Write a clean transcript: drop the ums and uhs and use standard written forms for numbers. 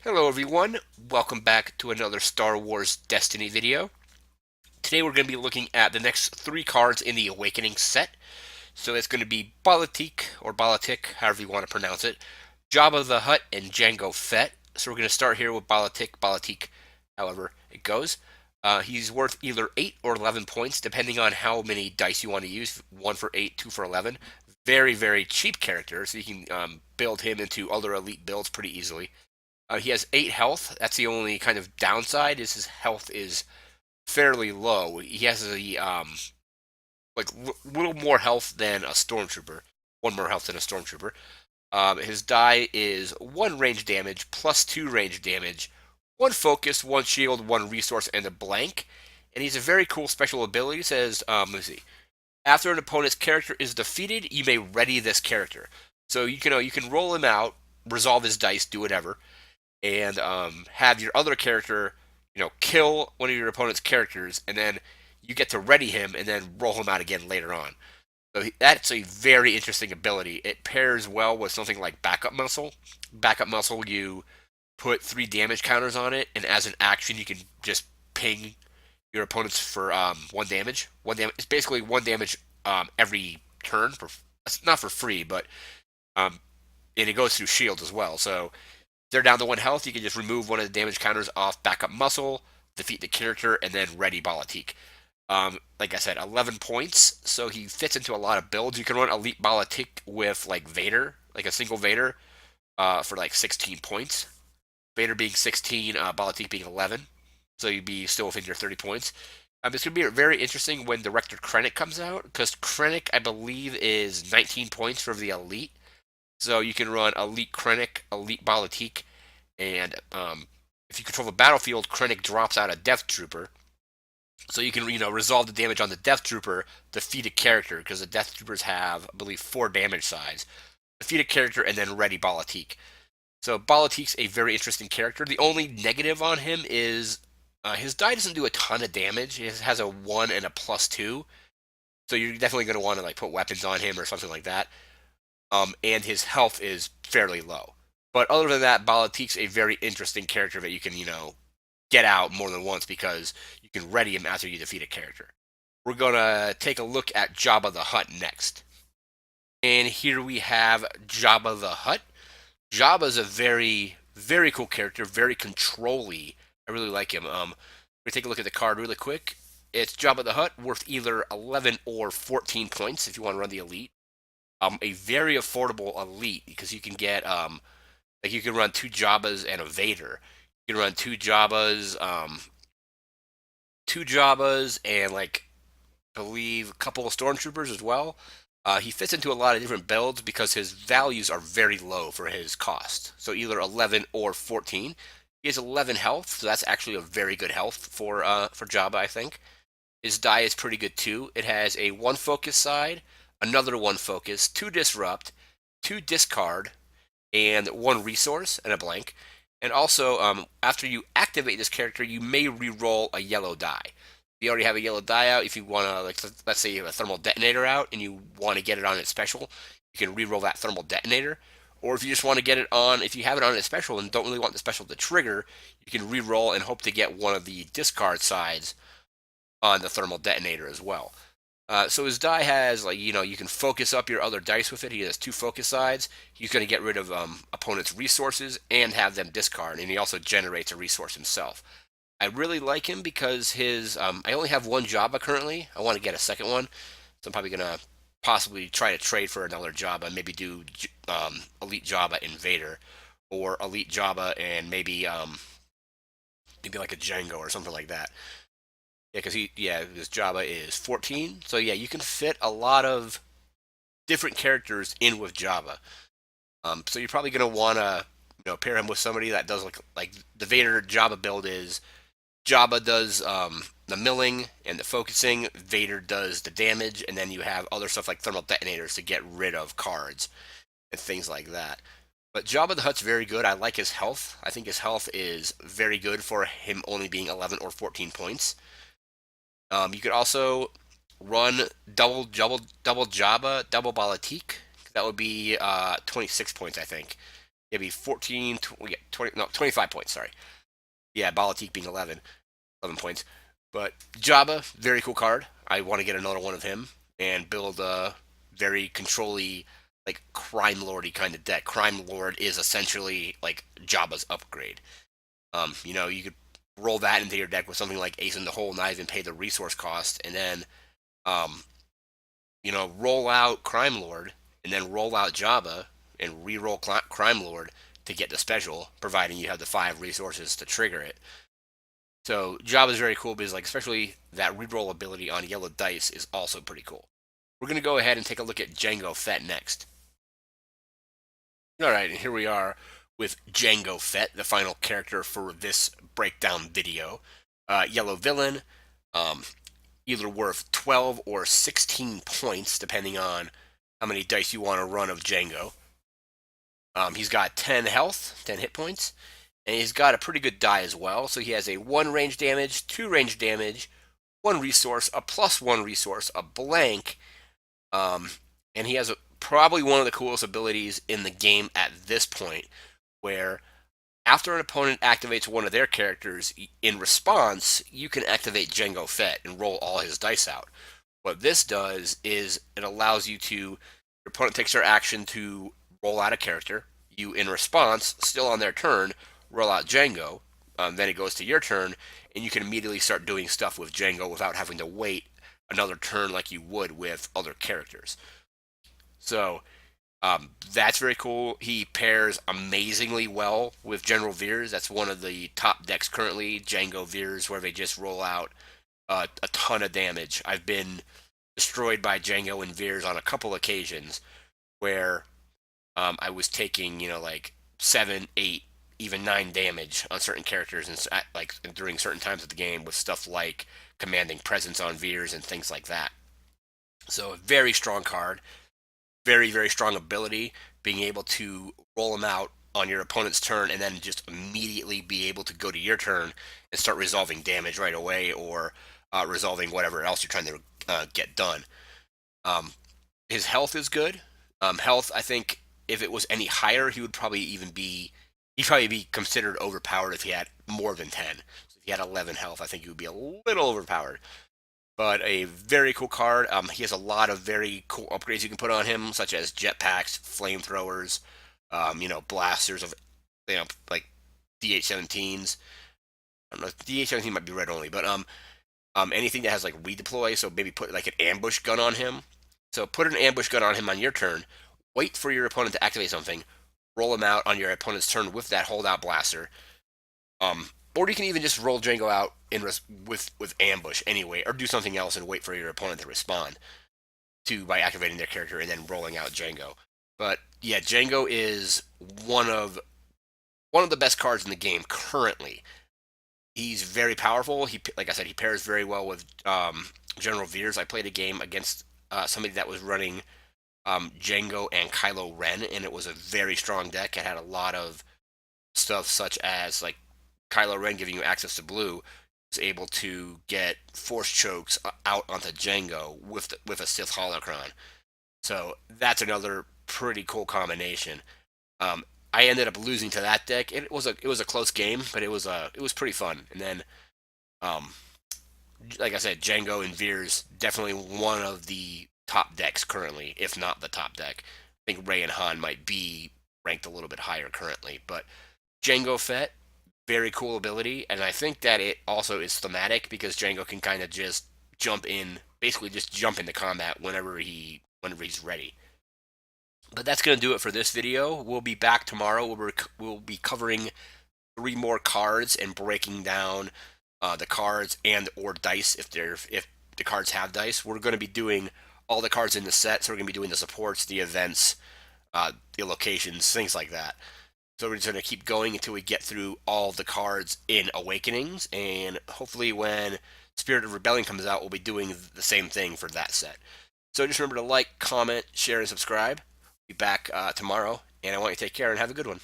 Hello everyone, welcome back to another Star Wars Destiny video. Today we're going to be looking at the next three cards in the Awakening set. So it's going to be Bala-Tik, or Bala-Tik, however you want to pronounce it, Jabba the Hutt, and Jango Fett. So we're going to start here with Bala-Tik, however it goes. He's worth either 8 or 11 points, depending on how many dice you want to use. 1 for 8, 2 for 11. Very, very cheap character, so you can build him into other elite builds pretty easily. He has 8 health. That's the only kind of downside is his health is fairly low. He has a little more health than a stormtrooper. One more health than a stormtrooper. His die is 1 range damage plus 2 range damage, 1 focus, 1 shield, 1 resource, and a blank. And he's a very cool special ability. It says, let me see. After an opponent's character is defeated, you may ready this character. So you can roll him out, resolve his dice, do whatever, and have your other character, kill one of your opponent's characters, and then you get to ready him and then roll him out again later on. So that's a very interesting ability. It pairs well with something like backup muscle. Backup muscle, you put 3 damage counters on it, and as an action, you can just ping your opponents for 1 damage. 1 damage. It's basically 1 damage every turn. It's not for free, but um, and it goes through shield as well. So they're down to 1 health, you can just remove one of the damage counters off backup muscle, defeat the character, and then ready Bala-Tik. Like I said, 11 points, so he fits into a lot of builds. You can run Elite Bala-Tik with like Vader, like a single Vader, for like 16 points. Vader being 16, Bala-Tik being 11, so you'd be still within your 30 points. It's going to be very interesting when Director Krennic comes out, because Krennic, I believe, is 19 points for the Elite. So you can run Elite Krennic, Elite Bala-Tik, and if you control the battlefield, Krennic drops out a Death Trooper. So you can resolve the damage on the Death Trooper, defeat a character because the Death Troopers have, I believe, 4 damage size. Defeat a character and then ready Bala-Tik. So Bala-Tik's a very interesting character. The only negative on him is his die doesn't do a ton of damage. He has a 1 and a +2. So you're definitely going to want to like put weapons on him or something like that. And his health is fairly low. But other than that, Bala-Tik's a very interesting character that you can, get out more than once because you can ready him after you defeat a character. We're gonna take a look at Jabba the Hutt next. And here we have Jabba the Hutt. Jabba's a very, very cool character, very controlly. I really like him. We take a look at the card really quick. It's Jabba the Hutt, worth either 11 or 14 points if you want to run the elite. A very affordable elite because you can get like you can run 2 Jabbas and a Vader. You can run 2 Jabbas and like I believe a couple of stormtroopers as well. He fits into a lot of different builds because his values are very low for his cost. So either 11 or 14. He has 11 health, so that's actually a very good health for Jabba, I think. His die is pretty good too. It has a 1 focus side, another 1 focus, 2 disrupt, 2 discard, and 1 resource and a blank. And also, after you activate this character, you may re-roll a yellow die. If you already have a yellow die out, if you want to, like, let's say you have a thermal detonator out and you want to get it on its special, you can re-roll that thermal detonator. Or if you just want to get it on, if you have it on its special and don't really want the special to trigger, you can re-roll and hope to get one of the discard sides on the thermal detonator as well. So his die has like you can focus up your other dice with it. He has 2 focus sides. He's going to get rid of opponents' resources and have them discard, and he also generates a resource himself. I really like him because his I only have 1 Jabba currently. I want to get a second one, so I'm probably gonna possibly try to trade for another Jabba. Maybe do Elite Jabba and Vader, or Elite Jabba and maybe like a Jango or something like that. Yeah, because his Jabba is 14. So yeah, you can fit a lot of different characters in with Jabba. So you're probably gonna wanna pair him with somebody that does like the Vader Jabba build is Jabba does the milling and the focusing, Vader does the damage, and then you have other stuff like thermal detonators to get rid of cards and things like that. But Jabba the Hutt's very good. I like his health. I think his health is very good for him only being 11 or 14 points. You could also run double Jabba, double Bala-Tik. That would be 26 points, I think. It'd be 14, 20, 20 no, 25 points, sorry. Yeah, Bala-Tik being 11 points. But Jabba, very cool card. I want to get another one of him and build a very controlly, like crime lordy kind of deck. Crime lord is essentially like Jabba's upgrade. You could roll that into your deck with something like Ace in the Hole, not even pay the resource cost, and then um, roll out Crime Lord, and then roll out Jabba, and re-roll Crime Lord to get the special, providing you have the 5 resources to trigger it. So Jabba is very cool because, like, especially that reroll ability on yellow dice is also pretty cool. We're gonna go ahead and take a look at Jango Fett next. All right, and here we are with Jango Fett, the final character for this breakdown video. Yellow villain, um, either worth 12 or 16 points, depending on how many dice you want to run of Jango. He's got 10 health, 10 hit points, and he's got a pretty good die as well. So he has a 1 range damage, 2 range damage, 1 resource, a +1 resource, a blank, and he has probably one of the coolest abilities in the game at this point, where after an opponent activates one of their characters, in response, you can activate Jango Fett and roll all his dice out. What this does is it allows you to, your opponent takes their action to roll out a character. You, in response, still on their turn, roll out Jango. Then it goes to your turn, and you can immediately start doing stuff with Jango without having to wait another turn like you would with other characters. So that's very cool. He pairs amazingly well with General Veers. That's one of the top decks currently, Jango Veers, where they just roll out a ton of damage. I've been destroyed by Jango and Veers on a couple occasions where I was taking, like 7, 8, even 9 damage on certain characters, and like during certain times of the game with stuff like commanding presence on Veers and things like that. So a very strong card, very, very strong ability, being able to roll them out on your opponent's turn and then just immediately be able to go to your turn and start resolving damage right away, or resolving whatever else you're trying to get done. Um, his health is good. Health, I think, if it was any higher, he'd probably be considered overpowered if he had more than 10. So if he had 11 health, I think he would be a little overpowered. But a very cool card. He has a lot of very cool upgrades you can put on him, such as jetpacks, flamethrowers, blasters of, like DH-17s. I don't know, DH-17 might be red only, but anything that has like redeploy. So maybe put like an ambush gun on him. So put an ambush gun on him on your turn. Wait for your opponent to activate something. Roll him out on your opponent's turn with that holdout blaster. Or you can even just roll Jango out with ambush anyway, or do something else and wait for your opponent to respond by activating their character and then rolling out Jango. But yeah, Jango is one of the best cards in the game currently. He's very powerful. Like I said, he pairs very well with General Veers. I played a game against somebody that was running Jango and Kylo Ren, and it was a very strong deck. It had a lot of stuff such as like Kylo Ren giving you access to blue, was able to get force chokes out onto Jango with a Sith holocron. So that's another pretty cool combination. I ended up losing to that deck. It was a close game, but it was pretty fun. And then, like I said, Jango and Veers definitely one of the top decks currently, if not the top deck. I think Rey and Han might be ranked a little bit higher currently, but Jango Fett, very cool ability, and I think that it also is thematic because Jango can kind of just basically just jump into combat whenever he's ready. But that's going to do it for this video. We'll be back tomorrow. We'll be covering 3 more cards and breaking down the cards and or dice if the cards have dice. We're going to be doing all the cards in the set, so we're going to be doing the supports, the events, the locations, things like that. So we're just going to keep going until we get through all the cards in Awakenings, and hopefully when Spirit of Rebellion comes out, we'll be doing the same thing for that set. So just remember to like, comment, share, and subscribe. Be back tomorrow, and I want you to take care and have a good one.